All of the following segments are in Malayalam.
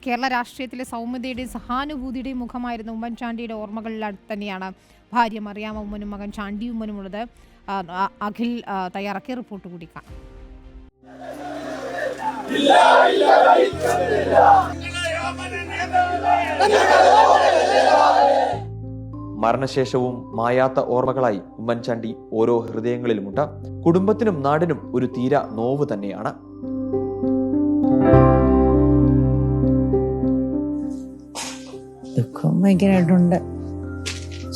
കേരള രാഷ്ട്രീയത്തിലെ സൗമ്യതയുടെയും സഹാനുഭൂതിയുടെയും മുഖമായിരുന്ന ഉമ്മൻചാണ്ടിയുടെ ഓർമ്മകളിൽ തന്നെയാണ് ഭാര്യ മറിയാമ്മ ഉമ്മനും മകൻ ചാണ്ടി ഉമ്മനുമുള്ളത്. അഖിൽ തയ്യാറാക്കിയ റിപ്പോർട്ട് കൂടി കാണാം. മരണശേഷവും മായാത്ത ഓർമ്മകളായി ഉമ്മൻചാണ്ടി ഓരോ ഹൃദയങ്ങളിലുമുണ്ട്. കുടുംബത്തിനും നാടിനും ഒരു തീരാ നോവ് തന്നെയാണ്. ദുഃഖം ഭയങ്കരമായിട്ടുണ്ട്,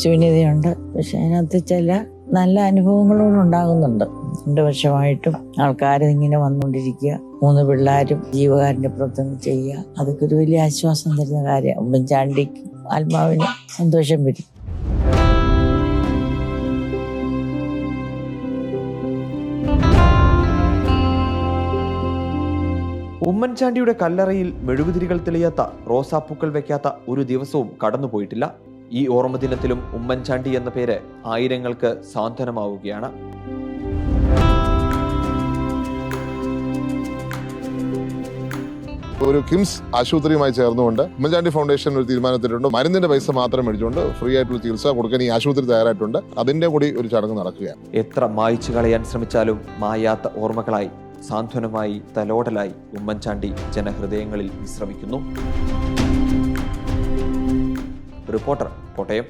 ശൂന്യതയുണ്ട്. പക്ഷെ അതിനകത്ത് ചില നല്ല അനുഭവങ്ങളോട് ഉണ്ടാകുന്നുണ്ട്. 2 വർഷമായിട്ടും ആൾക്കാർ ഇങ്ങനെ വന്നുകൊണ്ടിരിക്കുക, 3 പിള്ളേരും ജീവകാരുണ്യ പ്രവർത്തനം ചെയ്യുക, അതൊക്കെ ഒരു വലിയ ആശ്വാസം തരുന്ന കാര്യം. ഉമ്മൻചാണ്ടിക്ക് ആത്മാവിന് സന്തോഷം വരും. ഉമ്മൻചാണ്ടിയുടെ കല്ലറയിൽ മെഴുകുതിരികൾ തെളിയാത്ത, റോസാപ്പൂക്കൾ വെക്കാത്ത ഒരു ദിവസവും കടന്നുപോയിട്ടില്ല. ഈ ഓർമ്മ ദിനത്തിലും ഉമ്മൻചാണ്ടി എന്ന പേര് ആയിരങ്ങൾക്ക് സാന്ത്വനമാവുകയാണ്. ഒരു കിംസ് ആശുപത്രിയുമായി ചേർന്നുകൊണ്ട് ഉമ്മൻചാണ്ടി ഫൗണ്ടേഷൻ ഒരു തീരുമാനത്തിലുണ്ട്. മരുന്നിന്റെ പൈസ മാത്രം മേടിച്ചുകൊണ്ട് ഫ്രീ ആയിട്ടുള്ള ചികിത്സ കൊടുക്കാൻ ഈ ആശുപത്രി തയ്യാറായിട്ടുണ്ട്. അതിന്റെ കൂടി ഒരു ചടങ്ങ് നടക്കുകയാണ്. എത്ര മായ്ച്ചു കളയാൻ ശ്രമിച്ചാലും മായാത്ത ഓർമ്മകളായി, സാന്ത്വനമായി, തലോടലായി ഉമ്മൻചാണ്ടി ജനഹൃദയങ്ങളിൽ വിശ്രമിക്കുന്നു. റിപ്പോർട്ടർ, കോട്ടയം.